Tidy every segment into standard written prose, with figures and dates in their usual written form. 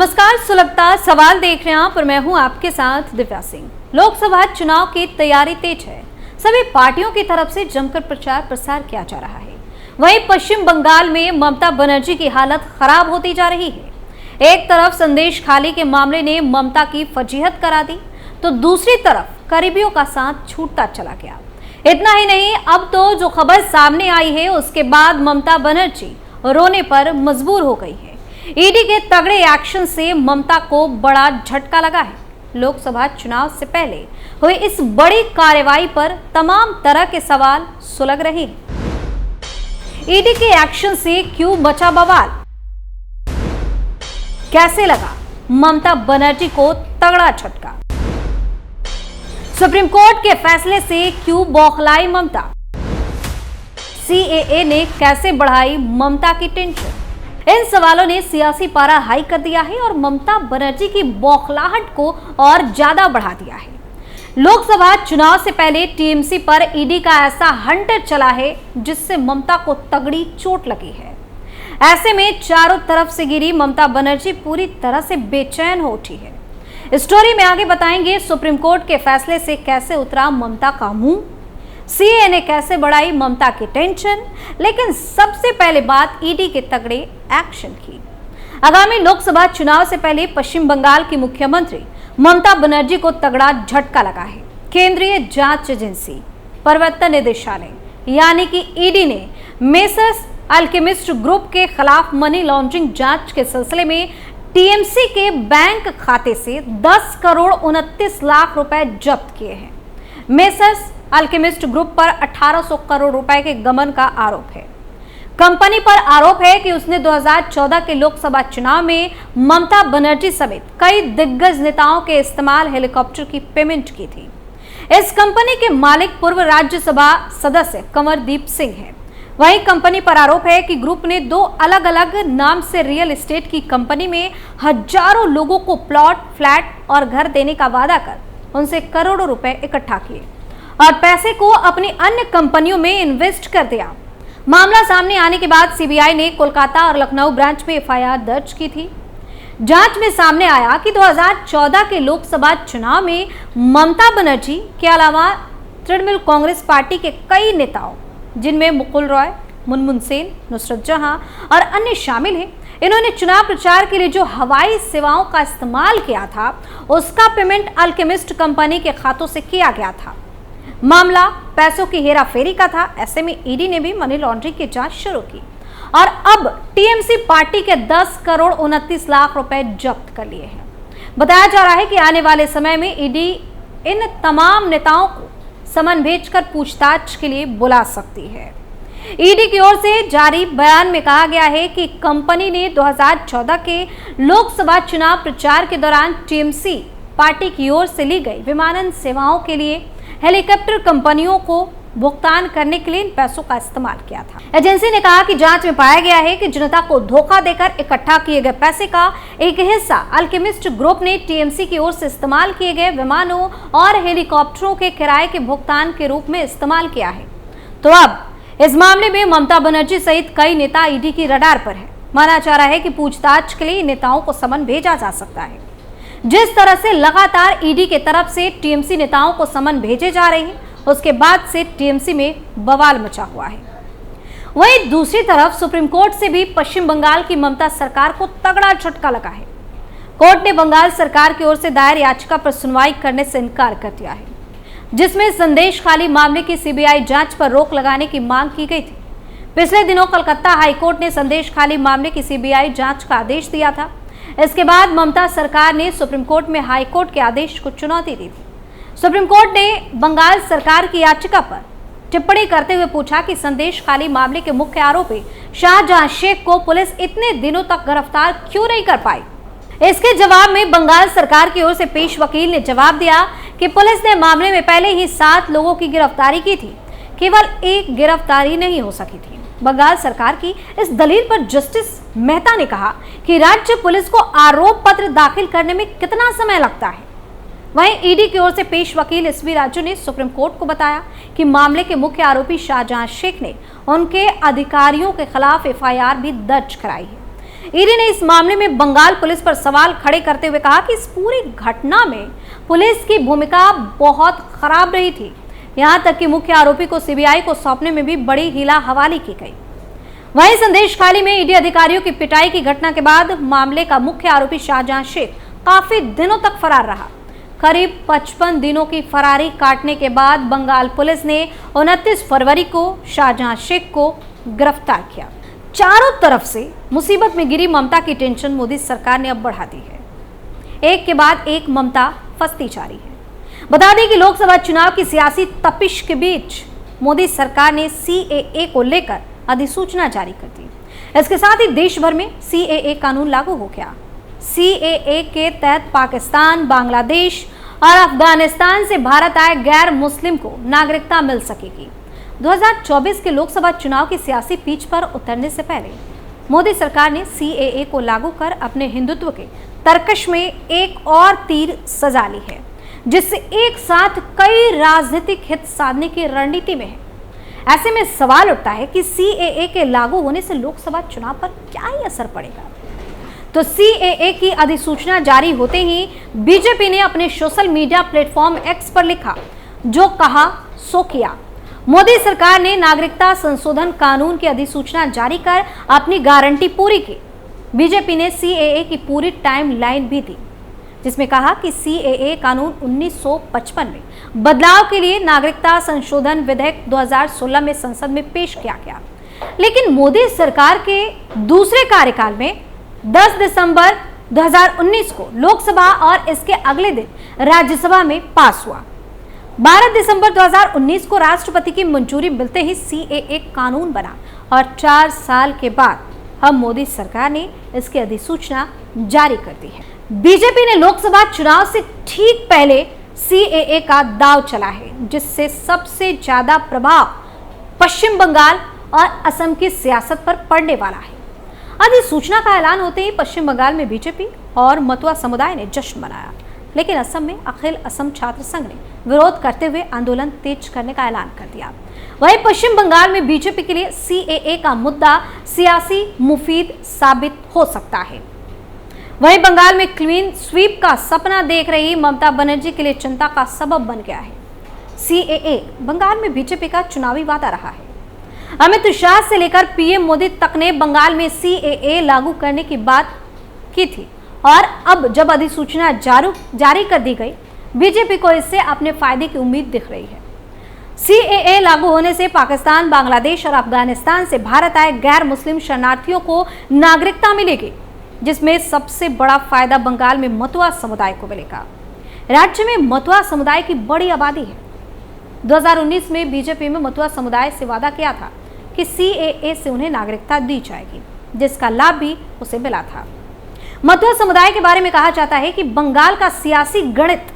नमस्कार, सुलगता सवाल देख रहे हैं आप और मैं हूं आपके साथ दिव्या सिंह। लोकसभा चुनाव की तैयारी तेज है। सभी पार्टियों की तरफ से जमकर प्रचार प्रसार किया जा रहा है। वहीं पश्चिम बंगाल में ममता बनर्जी की हालत खराब होती जा रही है। एक तरफ संदेश खाली के मामले ने ममता की फजीहत करा दी, तो दूसरी तरफ करीबियों का साथ छूटता चला गया। इतना ही नहीं, अब तो जो खबर सामने आई है उसके बाद ममता बनर्जी रोने पर मजबूर हो गई है। ईडी के तगड़े एक्शन से ममता को बड़ा झटका लगा है। लोकसभा चुनाव से पहले हुई इस बड़ी कार्रवाई पर तमाम तरह के सवाल सुलग रहे हैं। ईडी के एक्शन से क्यों मचा बवाल? कैसे लगा ममता बनर्जी को तगड़ा झटका? सुप्रीम कोर्ट के फैसले से क्यों बौखलाई ममता? सीएए ने कैसे बढ़ाई ममता की टेंशन? इन सवालों ने सियासी पारा हाई कर दिया है और ममता बनर्जी की बौखलाहट को और ज्यादा बढ़ा दिया है। लोकसभा चुनाव से पहले टीएमसी पर ईडी का ऐसा हंटर चला है जिससे ममता को तगड़ी चोट लगी है। ऐसे में चारों तरफ से गिरी ममता बनर्जी पूरी तरह से बेचैन हो उठी है। स्टोरी में आगे बताएंगे सुप्रीम कोर्ट के फैसले से कैसे उतरा ममता का मुंह, सीए ने कैसे बढ़ाई ममता की टेंशन, लेकिन सबसे पहले बात ईडी के तगड़े एक्शन की। आगामी लोकसभा चुनाव से पहले पश्चिम बंगाल की मुख्यमंत्री ममता बनर्जी को तगड़ा झटका लगा है। केंद्रीय जांच एजेंसी प्रवर्तन निदेशालय यानी कि ईडी ने मेसर्स अल्केमिस्ट ग्रुप के खिलाफ मनी लॉन्ड्रिंग जांच के सिलसिले में टीएमसी के बैंक खाते से 10 करोड़ 29 लाख रुपए जब्त किए हैं। मेसर्स अल्केमिस्ट ग्रुप पर 1800 करोड़ रुपए के गबन का आरोप है। कंपनी पर आरोप है कि उसने 2014 के लोकसभा चुनाव में ममता बनर्जी समेत कई दिग्गज नेताओं के इस्तेमाल हेलीकॉप्टर की पेमेंट की थी। इस कंपनी के मालिक पूर्व राज्यसभा सदस्य कंवरदीप सिंह हैं। वहीं कंपनी पर आरोप है कि ग्रुप ने 2 अलग अलग नाम से रियल एस्टेट की कंपनी में हजारों लोगों को प्लॉट, फ्लैट और घर देने का वादा कर उनसे करोड़ों रुपए इकट्ठा किए और पैसे को अपनी अन्य कंपनियों में इन्वेस्ट कर दिया। मामला सामने आने के बाद सीबीआई ने कोलकाता और लखनऊ ब्रांच में एफआईआर दर्ज की थी। जांच में सामने आया कि 2014 के लोकसभा चुनाव में ममता बनर्जी के अलावा तृणमूल कांग्रेस पार्टी के कई नेताओं, जिनमें मुकुल रॉय, मुनमुन सेन, नुसरत जहां और अन्य शामिल हैं, इन्होंने चुनाव प्रचार के लिए जो हवाई सेवाओं का इस्तेमाल किया था उसका पेमेंट अल्केमिस्ट कंपनी के खातों से किया गया था। मामला पैसों की हेराफेरी का था। ऐसे में ईडी ने भी मनी लॉन्ड्रिंग की जांच शुरू की और अब टीएमसी पार्टी के 10 करोड़ 29 लाख रुपए जब्त कर लिए हैं। बताया जा रहा है कि आने वाले समय में ईडी इन तमाम नेताओं को समन भेजकर पूछताछ के लिए बुला सकती है। ईडी की ओर से जारी बयान में कहा गया है कि कंपनी ने 2014 के लोकसभा चुनाव प्रचार के दौरान टीएमसी पार्टी की ओर से ली गई विमानन सेवाओं के लिए हेलीकॉप्टर कंपनियों को भुगतान करने के लिए इन पैसों का इस्तेमाल किया था। एजेंसी ने कहा कि जांच में पाया गया है कि जनता को धोखा देकर इकट्ठा किए गए पैसे का एक हिस्सा अल्केमिस्ट ग्रुप ने टीएमसी की ओर से इस्तेमाल किए गए विमानों और हेलीकॉप्टरों के किराए के भुगतान के रूप में इस्तेमाल किया है। तो अब इस मामले में ममता बनर्जी सहित कई नेता ईडी की रडार पर है। माना जा रहा है कि पूछताछ के लिए नेताओं को समन भेजा जा सकता है। जिस तरह से लगातार ईडी के तरफ से टीएमसी नेताओं को समन भेजे जा रहे हैं, उसके बाद से टीएमसी में बवाल मचा हुआ है। वहीं दूसरी तरफ सुप्रीम कोर्ट से भी पश्चिम बंगाल की ममता सरकार को तगड़ा झटका लगा है। कोर्ट ने बंगाल सरकार की ओर से दायर याचिका पर सुनवाई करने से इनकार कर दिया है, जिसमें संदेश खाली मामले की सीबीआई जांच पर रोक लगाने की मांग की गई थी। पिछले दिनों कलकत्ता हाईकोर्ट ने संदेश खाली मामले की सीबीआई जांच का आदेश दिया था। इसके बाद ममता सरकार ने सुप्रीम कोर्ट में हाई कोर्ट के आदेश को चुनौती दी थी। सुप्रीम कोर्ट ने बंगाल सरकार की याचिका पर टिप्पणी करते हुए पूछा कि संदेश खाली मामले के मुख्य आरोपी शाहजहां शेख को पुलिस इतने दिनों तक गिरफ्तार क्यों नहीं कर पाई। इसके जवाब में बंगाल सरकार की ओर से पेश वकील ने जवाब दिया कि पुलिस ने मामले में पहले ही 7 लोगों की गिरफ्तारी की थी, केवल एक गिरफ्तारी नहीं हो सकी थी। बंगाल सरकार की इस दलील पर जस्टिस मेहता ने कहा कि राज्य पुलिस को आरोप पत्र दाखिल करने में कितना समय लगता है। वहीं ईडी की ओर से पेश वकील एसवी राजू ने सुप्रीम कोर्ट को बताया कि मामले के मुख्य आरोपी शाहजहां शेख ने उनके अधिकारियों के खिलाफ एफआईआर भी दर्ज कराई है। ईडी ने इस मामले में बंगाल पुलिस पर सवाल खड़े करते हुए कहा कि इस पूरी घटना में पुलिस की भूमिका बहुत खराब रही थी। यहां तक कि मुख्य आरोपी को सीबीआई को सौंपने में भी बड़ी हीला हवाली की गई। वहीं संदेश खाली में ईडी अधिकारियों की पिटाई की घटना के बाद मामले का मुख्य आरोपी शाहजहां शेख काफी दिनों तक फरार रहा। करीब 55 दिनों की फरारी काटने के बाद बंगाल पुलिस ने 29 फरवरी को शाहजहां शेख को गिरफ्तार किया। चारों तरफ से मुसीबत में गिरी ममता की टेंशन मोदी सरकार ने अब बढ़ा दी है। एक के बाद एक ममता फंसती जा रही है। बता दें कि लोकसभा चुनाव की सियासी तपिश के बीच मोदी सरकार ने सीएए को लेकर अधिसूचना जारी कर दी। इसके साथ ही देश भर में सीएए कानून लागू हो गया। सीएए के तहत पाकिस्तान, बांग्लादेश और अफगानिस्तान से भारत आए गैर मुस्लिम को नागरिकता मिल सकेगी। 2024 के लोकसभा चुनाव की सियासी पिच पर उतरने से पहले मोदी सरकार ने सीएए को लागू कर अपने हिंदुत्व के तरकश में एक और तीर सजा ली है, जिससे एक साथ कई राजनीतिक हित साधने की रणनीति में है। ऐसे में सवाल उठता है कि सीएए के लागू होने से लोकसभा चुनाव पर क्या ही असर पड़ेगा। तो सीएए की अधिसूचना जारी होते ही बीजेपी ने अपने सोशल मीडिया प्लेटफॉर्म एक्स पर लिखा, जो कहा सो किया। मोदी सरकार ने नागरिकता संशोधन कानून की अधिसूचना जारी कर अपनी गारंटी पूरी की। बीजेपी ने सीएए की पूरी टाइमलाइन भी दी, जिसमें कहा कि सीएए कानून 1955 में बदलाव के लिए नागरिकता संशोधन विधेयक 2016 में संसद में पेश किया गया, लेकिन मोदी सरकार के दूसरे कार्यकाल में 10 दिसंबर 2019 को लोकसभा और इसके अगले दिन राज्यसभा में पास हुआ। 12 दिसंबर 2019 को राष्ट्रपति की मंजूरी मिलते ही सीएए कानून बना और 4 साल के बाद अब मोदी सरकार ने इसकी अधिसूचना जारी कर दी है। बीजेपी ने लोकसभा चुनाव से ठीक पहले सीएए का दांव चला है, जिससे सबसे ज्यादा प्रभाव पश्चिम बंगाल और असम की सियासत पर पड़ने वाला है। अधिसूचना का ऐलान होते ही पश्चिम बंगाल में बीजेपी और मतुआ समुदाय ने जश्न मनाया, लेकिन असम में अखिल असम छात्र संघ ने विरोध करते हुए आंदोलन तेज करने का ऐलान कर दिया। वहीं पश्चिम बंगाल में बीजेपी के लिए सीएए का मुद्दा सियासी मुफीद साबित हो सकता है। वहीं बंगाल में क्लीन स्वीप का सपना देख रही ममता बनर्जी के लिए चिंता का सबब बन गया है। सीएए बंगाल में बीजेपी का चुनावी वादा रहा है। अमित शाह से लेकर पीएम मोदी तक ने बंगाल में सीएए लागू करने की बात की थी, और अब जब अधिसूचना जारी कर दी गई, बीजेपी को इससे अपने फायदे की उम्मीद दिख रही है। सीएए लागू होने से पाकिस्तान, बांग्लादेश और अफगानिस्तान से भारत आए गैर मुस्लिम शरणार्थियों को नागरिकता मिलेगी, जिसमें सबसे बड़ा फायदा बंगाल में मतुआ समुदाय को मिलेगा। राज्य में मतुआ समुदाय की बड़ी आबादी है। 2019 में बीजेपी में मतुआ समुदाय से वादा किया था कि सीएए से उन्हें नागरिकता दी जाएगी, जिसका लाभ भी उसे मिला था। मतुआ समुदाय के बारे में कहा जाता है कि बंगाल का सियासी गणित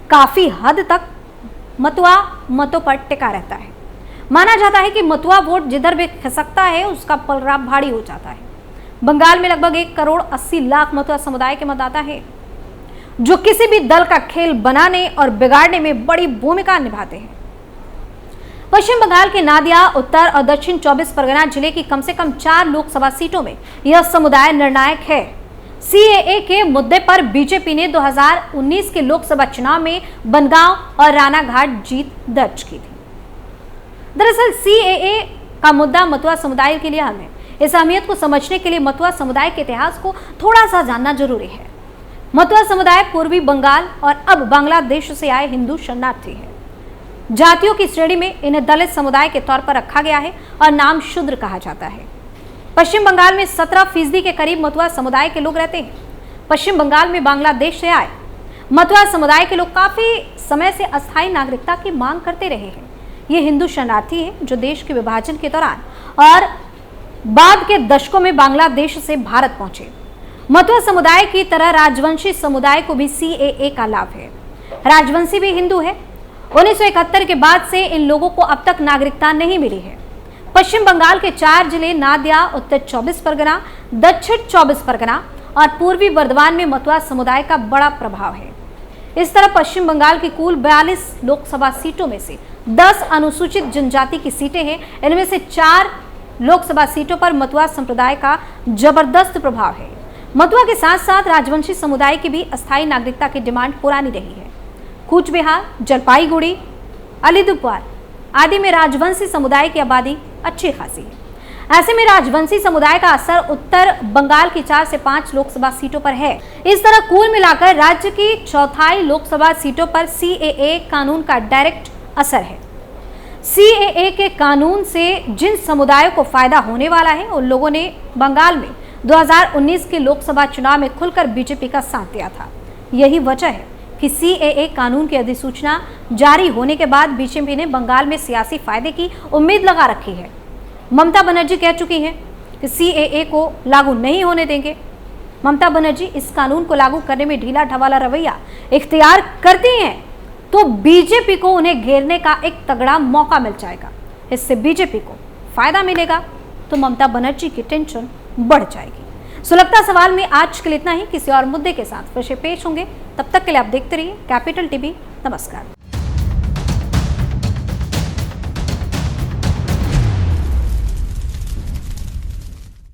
काफी हद तक मतुआ मतों पर टिका रहता है। माना जाता है कि मतुआ वोट जिधर भी खिसकता है उसका पलड़ा भारी हो जाता है। बंगाल में लगभग 1 करोड़ 80 लाख मतुआ समुदाय के मतदाता हैं, जो किसी भी दल का खेल बनाने और बिगाड़ने में बड़ी भूमिका निभाते हैं। पश्चिम बंगाल के नादिया, उत्तर और दक्षिण 24 परगना जिले की कम से कम 4 लोकसभा सीटों में यह समुदाय निर्णायक है। सीएए के मुद्दे पर बीजेपी ने 2019 के लोकसभा चुनाव में बनगांव और रानाघाट जीत दर्ज की थी। दरअसल सीएए का मुद्दा मतुआ समुदाय के लिए अहम है। इस अहमियत को समझने के लिए मतुआ समुदाय के इतिहास को थोड़ा सा जानना जरूरी है। मतुआ समुदाय पूर्वी बंगाल और अब बांग्लादेश से आए हिंदू शरणार्थी है। जातियों की श्रेणी में इन्हें दलित समुदाय के तौर पर रखा गया है और नाम शूद्र कहा जाता है। पश्चिम बंगाल में 17% के करीब मतुआ समुदाय के लोग रहते हैं। पश्चिम बंगाल में बांग्लादेश से आए मतुआ समुदाय के लोग काफी समय से अस्थायी नागरिकता की मांग करते रहे हैं। ये हिंदू शरणार्थी हैं जो देश के विभाजन के दौरान और बाद के दशकों में बांग्लादेश से भारत पहुंचे। मतुआ समुदाय की तरह राजवंशी समुदाय को भी सीएए का लाभ है। राजवंशी भी हिंदू है। 1971 के बाद से इन लोगों को अब तक नागरिकता नहीं मिली है। पश्चिम बंगाल के 4 जिले नादिया, उत्तर 24 परगना, दक्षिण 24 परगना और पूर्वी बर्दवान में मतुआ समुदाय का बड़ा प्रभाव है। इस तरह पश्चिम बंगाल की कुल 42 लोकसभा सीटों में से 10 अनुसूचित जनजाति की सीटें हैं। इनमें से 4 लोकसभा सीटों पर मतुआ संप्रदाय का जबरदस्त प्रभाव है। मतुआ के साथ साथ राजवंशी समुदाय की भी अस्थायी नागरिकता की डिमांड पुरानी रही है। कूच बिहार, जलपाईगुड़ी, अलीपुरद्वार आदि में राजवंशी समुदाय की आबादी अच्छी खासी है। ऐसे में राजवंशी समुदाय का असर उत्तर बंगाल की 4 से 5 लोकसभा सीटों पर है। इस तरह कुल मिलाकर राज्य की 1/4 लोकसभा सीटों पर सीएए कानून का डायरेक्ट असर है। सीएए के कानून से जिन समुदायों को फायदा होने वाला है, उन लोगों ने बंगाल में 2019 के लोकसभा चुनाव में खुलकर बीजेपी का साथ दिया था। यही वजह है कि सीएए कानून की अधिसूचना जारी होने के बाद बीजेपी ने बंगाल में सियासी फायदे की उम्मीद लगा रखी है। ममता बनर्जी कह चुकी हैं कि सीएए को लागू नहीं होने देंगे। ममता बनर्जी इस कानून को लागू करने में ढीला ढवाला रवैया इख्तियार करती हैं तो बीजेपी को उन्हें घेरने का एक तगड़ा मौका मिल जाएगा। इससे बीजेपी को फायदा मिलेगा तो ममता बनर्जी की टेंशन बढ़ जाएगी। सुलगता सवाल में आज के लिए इतना ही। किसी और मुद्दे के साथ फिर से पेश होंगे, तब तक के लिए आप देखते रहिए कैपिटल टीवी। नमस्कार।